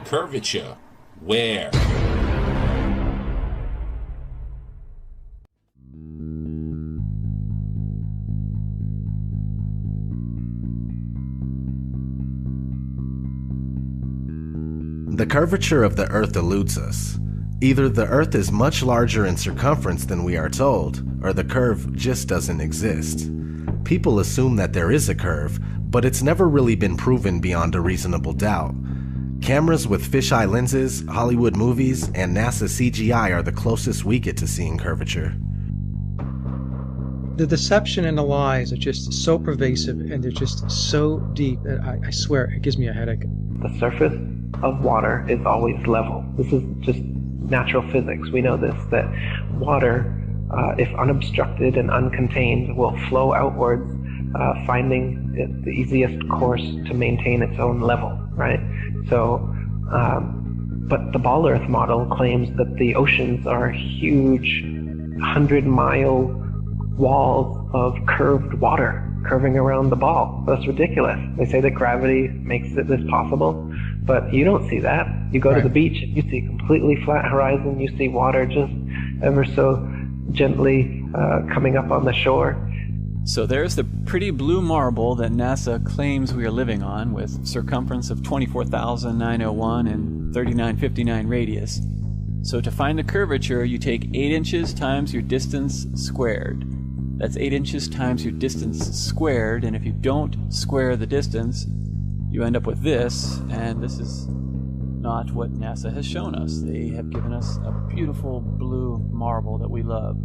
curvature. Where? The curvature of the Earth eludes us. Either the Earth is much larger in circumference than we are told, or the curve just doesn't exist. People assume that there is a curve, but it's never really been proven beyond a reasonable doubt. Cameras with fisheye lenses, Hollywood movies, and NASA CGI are the closest we get to seeing curvature. The deception and the lies are just so pervasive, and they're just so deep that I swear it gives me a headache. The surface of water is always level. This is just natural physics. We know this, that water, if unobstructed and uncontained, will flow outwards, finding it the easiest course to maintain its own level, right? So, but the Ball Earth model claims that the oceans are huge 100-mile walls of curved water curving around the ball. That's ridiculous. They say that gravity makes this possible, but you don't see that. You go to the beach and you see completely flat horizon. You see water just ever so gently coming up on the shore. So there's the pretty blue marble that NASA claims we are living on, with circumference of 24,901 and 3959 radius. So to find the curvature, you take 8 inches times your distance squared. That's 8 inches times your distance squared, and if you don't square the distance, you end up with this, and this is not what NASA has shown us. They have given us a beautiful blue marble that we love.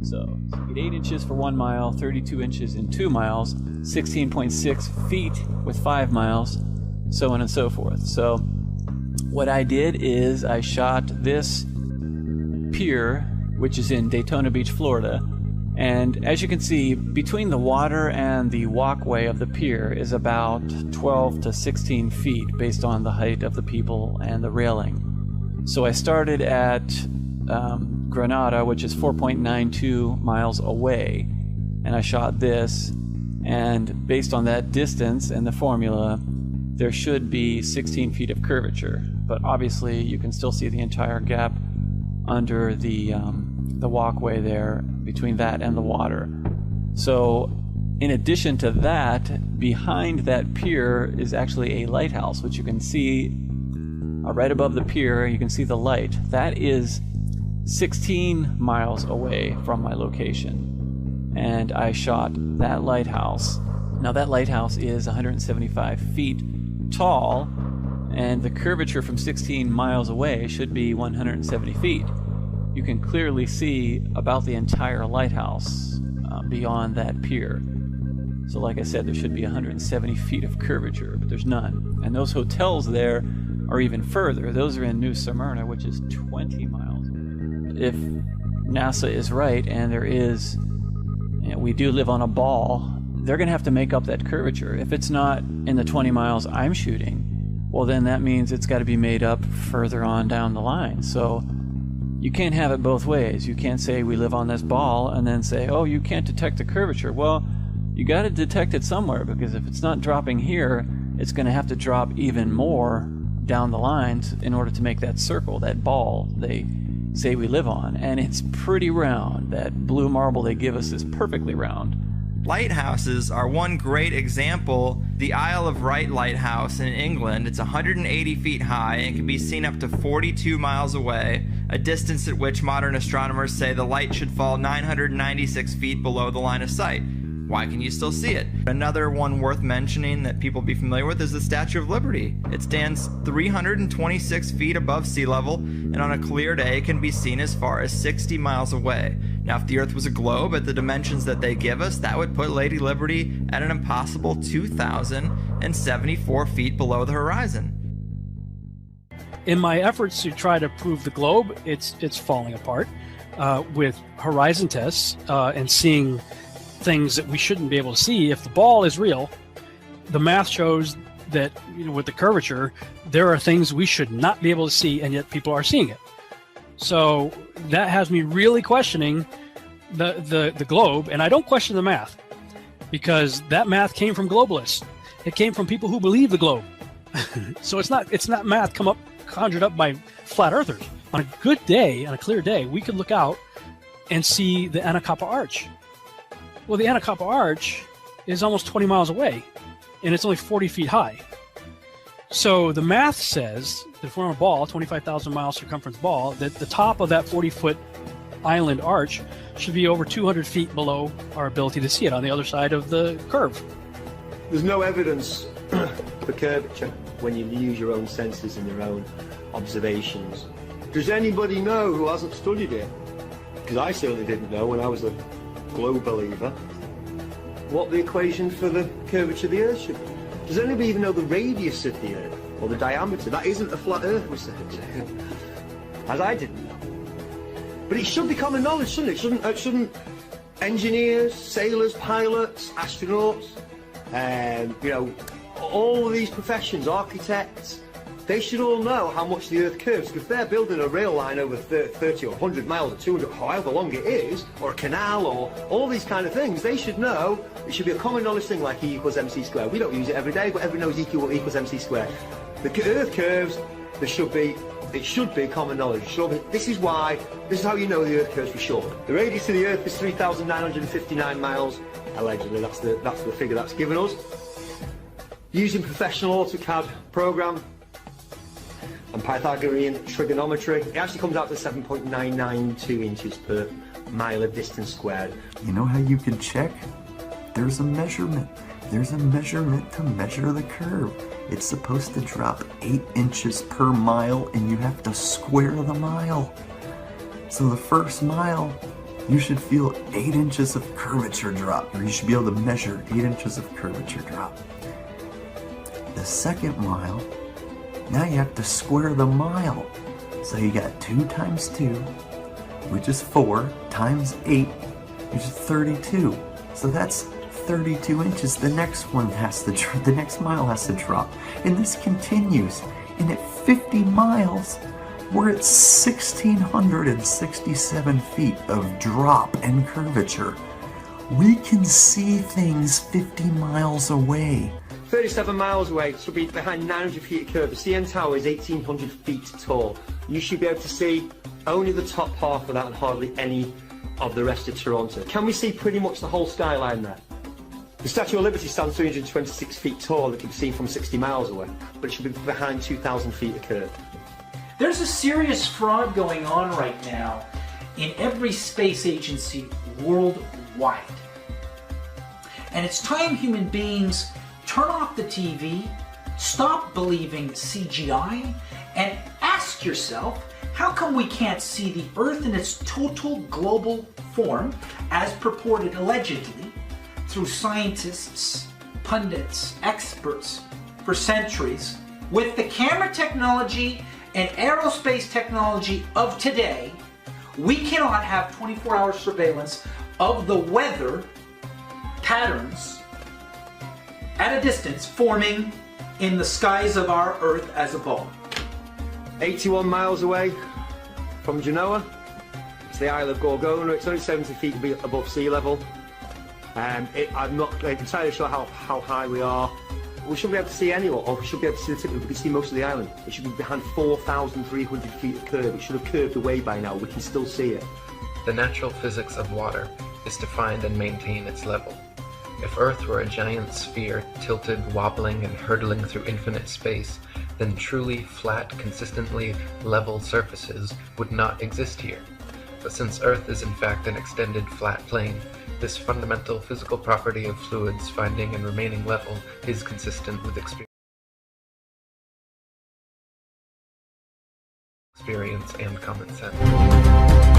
So you get 8 inches for 1 mile, 32 inches in 2 miles, 16.6 feet with 5 miles, so on and so forth. So what I did is I shot this pier, which is in Daytona Beach, Florida, and as you can see, between the water and the walkway of the pier is about 12 to 16 feet based on the height of the people and the railing. So I started at Granada, which is 4.92 miles away, and I shot this, and based on that distance and the formula, there should be 16 feet of curvature, but obviously you can still see the entire gap under the walkway there between that and the water. So in addition to that, behind that pier is actually a lighthouse, which you can see right above the pier. You can see the light. That is 16 miles away from my location, and I shot that lighthouse. Now that lighthouse is 175 feet tall, and the curvature from 16 miles away should be 170 feet. You can clearly see about the entire lighthouse beyond that pier. So like I said, there should be 170 feet of curvature, but there's none. And those hotels there are even further. Those are in New Smyrna, which is 20 miles. If NASA is right, and there is, we do live on a ball, they're going to have to make up that curvature. If it's not in the 20 miles I'm shooting, well then that means it's got to be made up further on down the line. So you can't have it both ways. You can't say we live on this ball and then say, oh, you can't detect the curvature. Well, you got to detect it somewhere, because if it's not dropping here, it's going to have to drop even more down the lines in order to make that circle, that ball they say we live on. And it's pretty round. That blue marble they give us is perfectly round. Lighthouses are one great example. The Isle of Wight Lighthouse in England, it's 180 feet high and can be seen up to 42 miles away, a distance at which modern astronomers say the light should fall 996 feet below the line of sight. Why can you still see it? Another one worth mentioning that people be familiar with is the Statue of Liberty. It stands 326 feet above sea level, and on a clear day can be seen as far as 60 miles away. Now, if the Earth was a globe at the dimensions that they give us, that would put Lady Liberty at an impossible 2,074 feet below the horizon. In my efforts to try to prove the globe, it's falling apart with horizon tests and seeing things that we shouldn't be able to see. If the ball is real, the math shows that, with the curvature, there are things we should not be able to see, and yet people are seeing it. So that has me really questioning the globe, and I don't question the math, because that math came from globalists. It came from people who believe the globe. So it's not math come up conjured up by flat earthers. On a good day, on a clear day, we could look out and see the Anacapa Arch. Well, the Anacapa Arch is almost 20 miles away, and it's only 40 feet high. So the math says that if we're on a ball, 25,000 mile circumference ball, that the top of that 40-foot island arch should be over 200 feet below our ability to see it on the other side of the curve. There's no evidence for curvature when you use your own senses and your own observations. Does anybody know who hasn't studied it? Because I certainly didn't know when I was a globe believer what the equation for the curvature of the Earth should be. Does anybody even know the radius of the Earth or the diameter? That isn't a flat Earth research, as I didn't know. But it should be common knowledge, shouldn't it? Shouldn't engineers, sailors, pilots, astronauts, you know, all of these professions, architects, they should all know how much the Earth curves. If they're building a rail line over 30 or 100 miles or 200, however long it is, or a canal, or all these kind of things, they should know. It should be a common knowledge thing like E equals mc squared. We don't use it every day, but everyone knows E equals mc squared. The Earth curves, it should be common knowledge. This is how you know the Earth curves for sure. The radius of the Earth is 3,959 miles, allegedly. That's the figure that's given us. Using professional AutoCAD program and Pythagorean trigonometry, it actually comes out to 7.992 inches per mile of distance squared. You know how you can check? There's a measurement. There's a measurement to measure the curve. It's supposed to drop 8 inches per mile, and you have to square the mile. So the first mile, you should feel 8 inches of curvature drop, or you should be able to measure 8 inches of curvature drop. The second mile, now you have to square the mile. So you got 2 times 2, which is 4, times 8, which is 32. So that's 32 inches. The next mile has to drop. And this continues. And at 50 miles, we're at 1,667 feet of drop and curvature. We can see things 50 miles away. 37 miles away, so be behind 900 feet of curve. The CN Tower is 1,800 feet tall. You should be able to see only the top half of that and hardly any of the rest of Toronto. Can we see pretty much the whole skyline there? The Statue of Liberty stands 326 feet tall. It can be seen from 60 miles away, but it should be behind 2,000 feet of curve. There's a serious fraud going on right now in every space agency worldwide. And it's time human beings turn off the TV, stop believing CGI, and ask yourself, how come we can't see the Earth in its total global form, as purported allegedly, through scientists, pundits, experts, for centuries? With the camera technology and aerospace technology of today, we cannot have 24-hour surveillance of the weather patterns at a distance forming in the skies of our Earth as a ball. 81 miles away from Genoa, it's the Isle of Gorgona. It's only 70 feet above sea level. I'm not entirely sure how high we are. We should be able to see anyone, or we should be able to see the tip. We can see most of the island. It should be behind 4,300 feet of curve. It should have curved away by now. We can still see it. The natural physics of water is to find and maintain its level. If Earth were a giant sphere tilted, wobbling, and hurtling through infinite space, then truly flat, consistently level surfaces would not exist here. But since Earth is in fact an extended flat plane, this fundamental physical property of fluids finding and remaining level is consistent with experience and common sense.